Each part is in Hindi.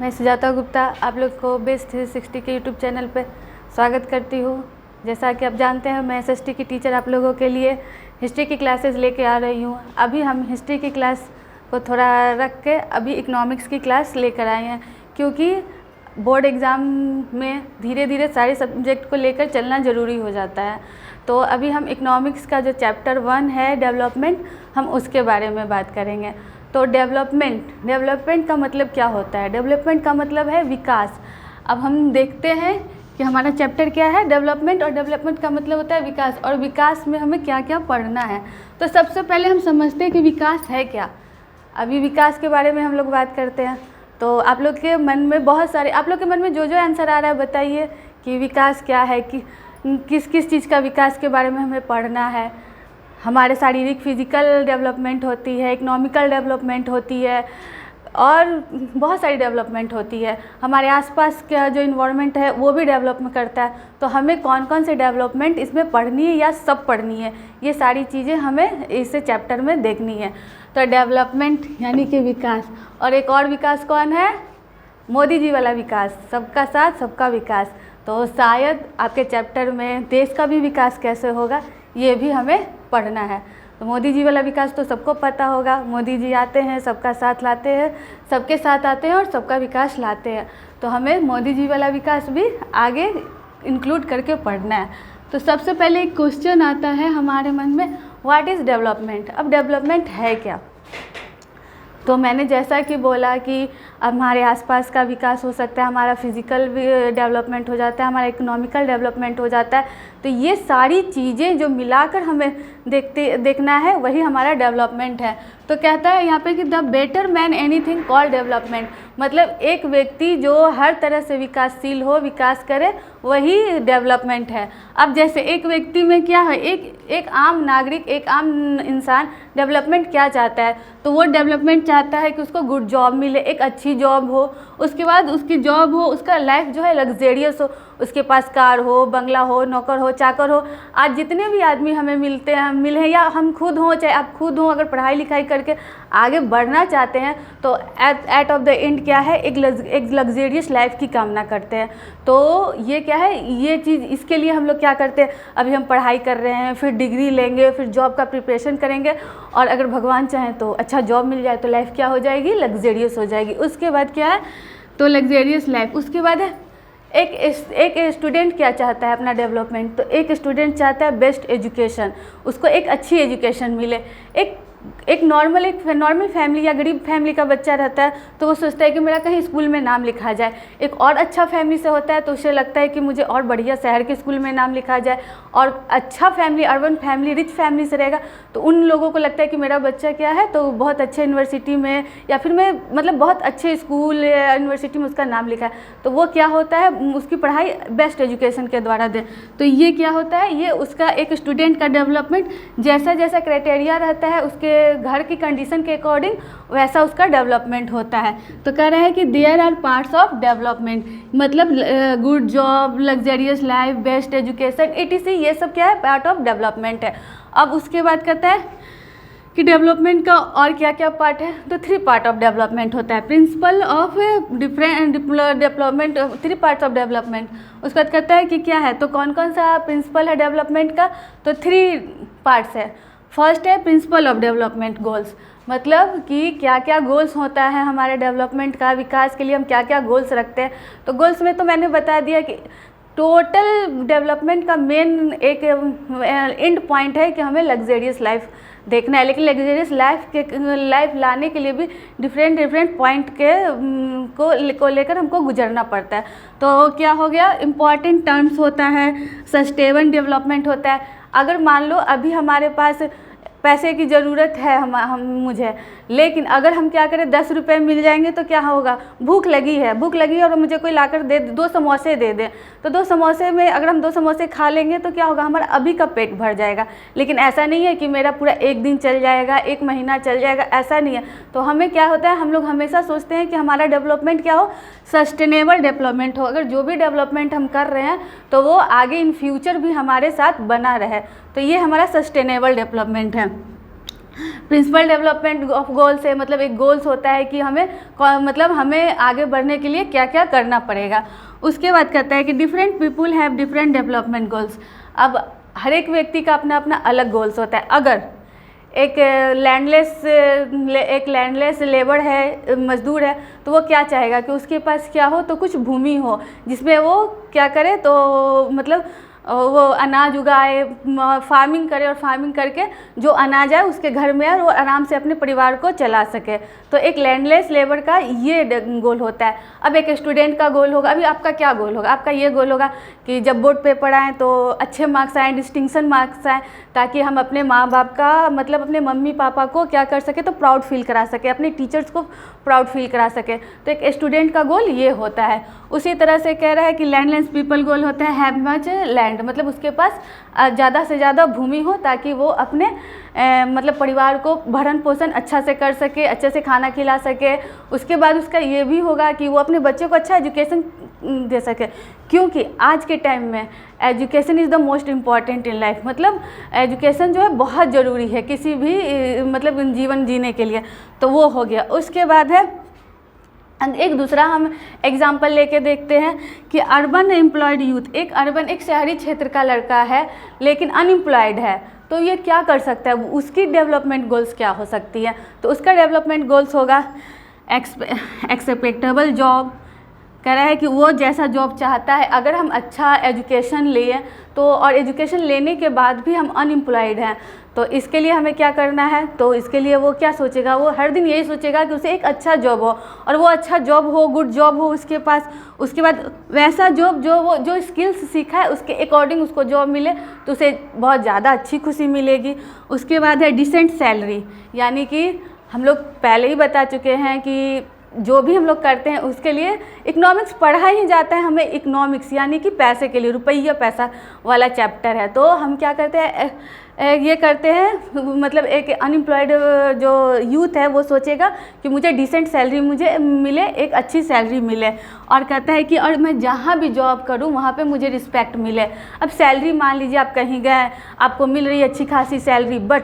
मैं सुजाता गुप्ता आप लोग को बेस्ट 360 के यूट्यूब चैनल पे स्वागत करती हूँ। जैसा कि आप जानते हैं, मैं एसएसटी की टीचर आप लोगों के लिए हिस्ट्री की क्लासेस लेके आ रही हूँ। अभी हम हिस्ट्री की क्लास को थोड़ा रख के अभी इकोनॉमिक्स की क्लास लेकर आए हैं, क्योंकि बोर्ड एग्ज़ाम में धीरे धीरे सारे सब्जेक्ट को लेकर चलना ज़रूरी हो जाता है। तो अभी हम इकोनॉमिक्स का जो चैप्टर 1 है डेवलपमेंट, हम उसके बारे में बात करेंगे। तो डेवलपमेंट का मतलब क्या होता है? डेवलपमेंट का मतलब है विकास। अब हम देखते हैं कि हमारा चैप्टर क्या है, डेवलपमेंट, और डेवलपमेंट का मतलब होता है विकास, और विकास में हमें क्या क्या पढ़ना है। तो सबसे पहले हम समझते हैं कि विकास है क्या। अभी विकास के बारे में हम लोग बात करते हैं। तो आप लोग के मन में बहुत सारे, आप लोग के मन में जो जो आंसर आ रहा है बताइए कि विकास क्या है, कि किस किस चीज़ का विकास के बारे में हमें पढ़ना है। हमारे शारीरिक फिजिकल डेवलपमेंट होती है, इकोनॉमिकल डेवलपमेंट होती है, और बहुत सारी डेवलपमेंट होती है। हमारे आसपास का जो इन्वायरमेंट है वो भी डेवलपमेंट करता है। तो हमें कौन कौन से डेवलपमेंट इसमें पढ़नी है या सब पढ़नी है, ये सारी चीज़ें हमें इस चैप्टर में देखनी है। तो डेवलपमेंट यानी कि विकास, और एक और विकास कौन है? मोदी जी वाला विकास, सबका साथ सबका विकास। तो शायद आपके चैप्टर में देश का भी विकास कैसे होगा ये भी हमें पढ़ना है। तो मोदी जी वाला विकास तो सबको पता होगा, मोदी जी आते हैं, सबका साथ लाते हैं, सबके साथ आते हैं और सबका विकास लाते हैं। तो हमें मोदी जी वाला विकास भी आगे इंक्लूड करके पढ़ना है। तो सबसे पहले एक क्वेश्चन आता है हमारे मन में, व्हाट इज़ डेवलपमेंट? अब डेवलपमेंट है क्या? तो मैंने जैसा कि बोला कि हमारे आसपास का विकास हो सकता है, हमारा फिज़िकल डेवलपमेंट हो जाता है, हमारा इकोनॉमिकल डेवलपमेंट हो जाता है। तो ये सारी चीज़ें जो मिलाकर हमें देखना है वही हमारा डेवलपमेंट है। तो कहता है यहाँ पे कि the better man anything called development, मतलब एक व्यक्ति जो हर तरह से विकासशील हो, विकास करे, वही डेवलपमेंट है। अब जैसे एक व्यक्ति में क्या है, एक आम नागरिक, एक आम इंसान डेवलपमेंट क्या चाहता है? तो वो डेवलपमेंट चाहता है कि उसको गुड जॉब मिले, एक अच्छी जॉब हो, उसके बाद उसकी जॉब हो, उसका लाइफ जो है लग्जेरियस हो, उसके पास कार हो, बंगला हो, नौकर हो, चाकर हो। आज जितने भी आदमी हमें मिले हैं, या हम खुद हों, चाहे आप खुद हों, अगर पढ़ाई लिखाई करके आगे बढ़ना चाहते हैं तो एट ऑफ द एंड क्या है, एक लग्जेरियस लाइफ की कामना करते हैं। तो ये क्या है, ये चीज़, इसके लिए हम लोग क्या करते हैं, अभी हम पढ़ाई कर रहे हैं, फिर डिग्री लेंगे, फिर जॉब का प्रिपरेशन करेंगे, और अगर भगवान चाहें तो अच्छा जॉब मिल जाए तो लाइफ क्या हो जाएगी, लग्जेरियस हो जाएगी। उसके बाद क्या है, तो लग्जेरियस लाइफ। उसके बाद है एक स्टूडेंट क्या चाहता है अपना डेवलपमेंट? तो एक स्टूडेंट चाहता है बेस्ट एजुकेशन, उसको एक अच्छी एजुकेशन मिले। एक नॉर्मल फैमिली या गरीब फैमिली का बच्चा रहता है तो वो सोचता है कि मेरा कहीं स्कूल में नाम लिखा जाए। एक और अच्छा फैमिली से होता है तो उसे लगता है कि मुझे और बढ़िया शहर के स्कूल में नाम लिखा जाए। और अच्छा family, urban family, rich family से रहेगा तो उन लोगों को लगता है कि मेरा बच्चा क्या है, तो बहुत अच्छे यूनिवर्सिटी में, या फिर मैं मतलब बहुत अच्छे स्कूल या यूनिवर्सिटी में उसका नाम लिखा है, तो वो क्या होता है, उसकी पढ़ाई बेस्ट एजुकेशन के द्वारा दे। तो ये क्या होता है, ये उसका एक स्टूडेंट का डेवलपमेंट, जैसा जैसा क्राइटेरिया रहता है उसके घर की कंडीशन के अकॉर्डिंग वैसा उसका डेवलपमेंट होता है। तो कह रहा है कि there are parts of development, मतलब good job, luxurious life, best education, etc, ये सब क्या है, पार्ट ऑफ डेवलपमेंट है। अब उसके बाद कहता है कि डेवलपमेंट का और क्या क्या पार्ट है? तो 3 पार्ट ऑफ डेवलपमेंट होता है। Principle of different development, 3 parts of development. उसके बाद कहता है कि क्या है, तो कौन कौन सा प्रिंसिपल है डेवलपमेंट का? तो 3 पार्ट्स है। फर्स्ट है प्रिंसिपल ऑफ डेवलपमेंट गोल्स, मतलब कि क्या क्या गोल्स होता है हमारे डेवलपमेंट का, विकास के लिए हम क्या क्या गोल्स रखते हैं। तो गोल्स में तो मैंने बता दिया कि टोटल डेवलपमेंट का मेन एक एंड पॉइंट है कि हमें लग्जेरियस लाइफ देखना है, लेकिन लग्जेरियस लाइफ लाने के लिए भी डिफरेंट पॉइंट को लेकर हमको गुजरना पड़ता है। तो क्या हो गया, इम्पॉर्टेंट टर्म्स होता है, सस्टेनेबल डेवलपमेंट होता है। अगर मान लो अभी हमारे पास पैसे की ज़रूरत है मुझे, लेकिन अगर हम क्या करें, 10 रुपये मिल जाएंगे तो क्या होगा, भूख लगी है और मुझे कोई लाकर दे, 2 समोसे दे दे, तो 2 समोसे में अगर हम 2 समोसे खा लेंगे तो क्या होगा, हमारा अभी का पेट भर जाएगा। लेकिन ऐसा नहीं है कि मेरा पूरा 1 दिन चल जाएगा, 1 महीना चल जाएगा, ऐसा नहीं है। तो हमें क्या होता है, हम लोग हमेशा सोचते हैं कि हमारा डेवलपमेंट क्या हो, सस्टेनेबल डेवलपमेंट हो। अगर जो भी डेवलपमेंट हम कर रहे हैं तो वो आगे इन फ्यूचर भी हमारे साथ बना रहे, तो ये हमारा सस्टेनेबल डेवलपमेंट है। प्रिंसिपल डेवलपमेंट ऑफ गोल्स है, मतलब एक गोल्स होता है कि हमें आगे बढ़ने के लिए क्या क्या करना पड़ेगा। उसके बाद कहता है कि different people have different development goals. अब हर एक व्यक्ति का अपना अपना अलग गोल्स होता है। अगर एक लैंडलेस लेबर है, मजदूर है, तो वो क्या चाहेगा कि उसके पास क्या हो, तो कुछ भूमि हो जिसमें वो क्या करे, तो मतलब वो अनाज उगाए, फार्मिंग करे, और फार्मिंग करके जो अनाज आए उसके घर में और वो आराम से अपने परिवार को चला सके। तो एक लैंडलेस लेबर का ये गोल होता है। अब एक स्टूडेंट का गोल होगा, अभी आपका क्या गोल होगा? आपका ये गोल होगा कि जब बोर्ड पेपर आएँ तो अच्छे मार्क्स आएँ, डिस्टिंक्शन मार्क्स आएँ, ताकि हम अपने माँ बाप का मतलब अपने मम्मी पापा को क्या कर सके, तो प्राउड फील करा सके, अपने टीचर्स को प्राउड फील करा सके। तो एक स्टूडेंट का गोल ये होता है। उसी तरह से कह रहा है कि लैंडलेस पीपल गोल होता है हैव मच लैंड, मतलब उसके पास ज़्यादा से ज़्यादा भूमि हो ताकि वो अपने मतलब परिवार को भरण पोषण अच्छा से कर सके, अच्छे से खाना खिला सके। उसके बाद उसका ये भी होगा कि वो अपने बच्चों को अच्छा एजुकेशन दे सके, क्योंकि आज के टाइम में education is the most important in life. मतलब एजुकेशन जो है बहुत ज़रूरी है किसी भी मतलब जीवन जीने के लिए। तो वो हो गया। उसके बाद है एक दूसरा हम एग्जाम्पल लेके देखते हैं कि अर्बन एम्प्लॉयड यूथ, एक शहरी क्षेत्र का लड़का है लेकिन अनएम्प्लॉयड है, तो ये क्या कर सकता है, उसकी डेवलपमेंट गोल्स क्या हो सकती है? तो उसका डेवलपमेंट गोल्स होगा एक्सेप्टेबल जॉब। कह रहा है कि वो जैसा जॉब चाहता है, अगर हम अच्छा एजुकेशन लें तो, और एजुकेशन लेने के बाद भी हम अनएम्प्लॉयड हैं, तो इसके लिए हमें क्या करना है? तो इसके लिए वो क्या सोचेगा, वो हर दिन यही सोचेगा कि उसे एक अच्छा जॉब हो, और वो अच्छा जॉब हो, गुड जॉब हो उसके पास। उसके बाद वैसा जॉब जो स्किल्स सीखा है उसके अकॉर्डिंग उसको जॉब मिले तो उसे बहुत ज़्यादा अच्छी खुशी मिलेगी। उसके बाद है डिसेंट सैलरी, यानी कि हम लोग पहले ही बता चुके हैं कि जो भी हम लोग करते हैं उसके लिए इकोनॉमिक्स पढ़ा ही जाता है हमें। इकोनॉमिक्स यानी कि पैसे के लिए, रुपया पैसा वाला चैप्टर है। तो हम क्या करते हैं, ये करते हैं, मतलब एक अनएम्प्लॉयड जो यूथ है वो सोचेगा कि मुझे डिसेंट सैलरी मुझे मिले, एक अच्छी सैलरी मिले, और कहता है कि और मैं जहाँ भी जॉब करूँ वहाँ पे मुझे रिस्पेक्ट मिले। अब सैलरी मान लीजिए आप कहीं गए, आपको मिल रही है अच्छी खासी सैलरी, बट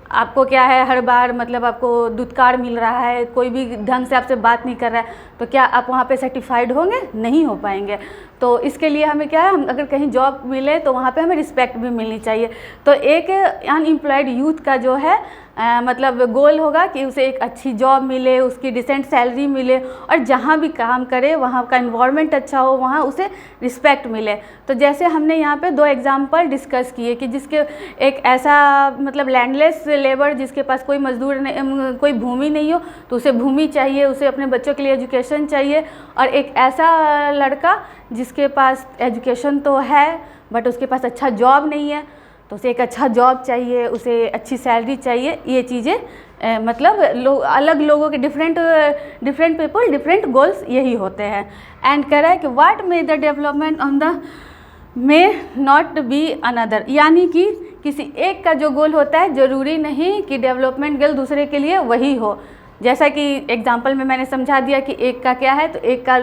आपको क्या है, हर बार मतलब आपको दुत्कार मिल रहा है, कोई भी ढंग से आपसे बात नहीं कर रहा है, तो क्या आप वहाँ पे सेटिस्फाइड होंगे? नहीं हो पाएंगे। तो इसके लिए हमें क्या है, हम अगर कहीं जॉब मिले तो वहाँ पे हमें रिस्पेक्ट भी मिलनी चाहिए। तो एक अनएम्प्लॉयड यूथ का जो है मतलब गोल होगा कि उसे एक अच्छी जॉब मिले, उसकी डिसेंट सैलरी मिले, और जहाँ भी काम करे वहाँ का एनवायरनमेंट अच्छा हो, वहाँ उसे रिस्पेक्ट मिले। तो जैसे हमने यहाँ पे 2 एग्जांपल डिस्कस किए कि जिसके एक ऐसा मतलब लैंडलेस लेबर जिसके पास कोई मजदूर नहीं, कोई भूमि नहीं हो, तो उसे भूमि चाहिए, उसे अपने बच्चों के लिए एजुकेशन चाहिए। और एक ऐसा लड़का जिसके पास एजुकेशन तो है बट उसके पास अच्छा जॉब नहीं है, तो उसे एक अच्छा जॉब चाहिए, उसे अच्छी सैलरी चाहिए। ये चीज़ें मतलब अलग लोगों के डिफरेंट पीपल डिफरेंट गोल्स यही होते हैं। एंड कह रहा है कि what may the development on the may not be another, यानी कि किसी एक का जो गोल होता है ज़रूरी नहीं कि डेवलपमेंट गोल दूसरे के लिए वही हो। जैसा कि एग्जाम्पल में मैंने समझा दिया कि एक का क्या है, तो एक का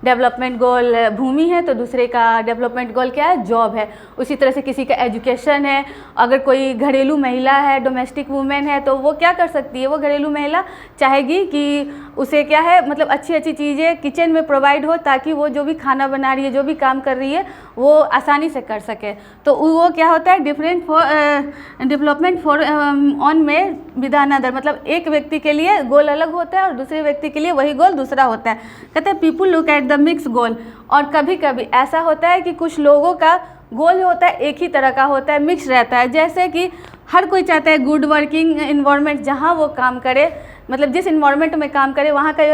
डेवलपमेंट गोल भूमि है तो दूसरे का डेवलपमेंट गोल क्या है, जॉब है। उसी तरह से किसी का एजुकेशन है, अगर कोई घरेलू महिला है, डोमेस्टिक वुमेन है, तो वो क्या कर सकती है, वो घरेलू महिला चाहेगी कि उसे क्या है मतलब अच्छी अच्छी चीज़ें किचन में प्रोवाइड हो, ताकि वो जो भी खाना बना रही है, जो भी काम कर रही है, वो आसानी से कर सके। तो वो क्या होता है, different for development for on में विद अनदर, मतलब एक व्यक्ति के लिए गोल अलग होता है और दूसरे व्यक्ति के लिए वही गोल दूसरा होता है। कहते हैं people look at the mix goal, और कभी कभी ऐसा होता है कि कुछ लोगों का गोल होता है एक ही तरह का होता है, मिक्स रहता है। जैसे कि हर कोई चाहता है गुड वर्किंग इन्वायरमेंट, जहाँ वो काम करे, मतलब जिस इन्वायरमेंट में काम करे वहाँ का,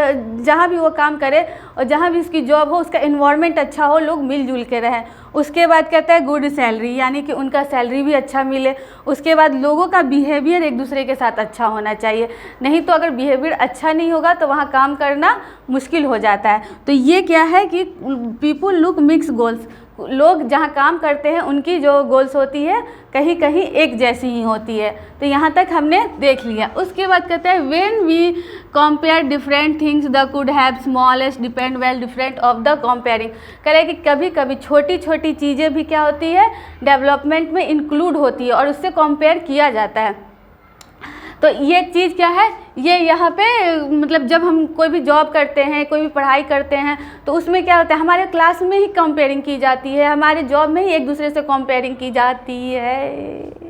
जहाँ भी वो काम करे और जहाँ भी उसकी जॉब हो उसका इन्वायरमेंट अच्छा हो, लोग मिलजुल के रहें। उसके बाद कहता है गुड सैलरी, यानी कि उनका सैलरी भी अच्छा मिले। उसके बाद लोगों का बिहेवियर एक दूसरे के साथ अच्छा होना चाहिए, नहीं तो अगर बिहेवियर अच्छा नहीं होगा तो वहाँ काम करना मुश्किल हो जाता है। तो ये क्या है कि पीपुल लुक मिक्स गोल्स, लोग जहाँ काम करते हैं उनकी जो गोल्स होती है कहीं कहीं एक जैसी ही होती है। तो यहाँ तक हमने देख लिया। उसके बाद कहते हैं when we compare different things the could have smallest depend well different of the comparing. कह रहे हैं कि कभी कभी छोटी छोटी चीज़ें भी क्या होती है, डेवलपमेंट में इंक्लूड होती है और उससे कंपेयर किया जाता है। तो ये चीज़ क्या है, ये यहाँ पे मतलब जब हम कोई भी जॉब करते हैं, कोई भी पढ़ाई करते हैं, तो उसमें क्या होता है, हमारे क्लास में ही कंपेयरिंग की जाती है, हमारे जॉब में ही एक दूसरे से कंपेयरिंग की जाती है।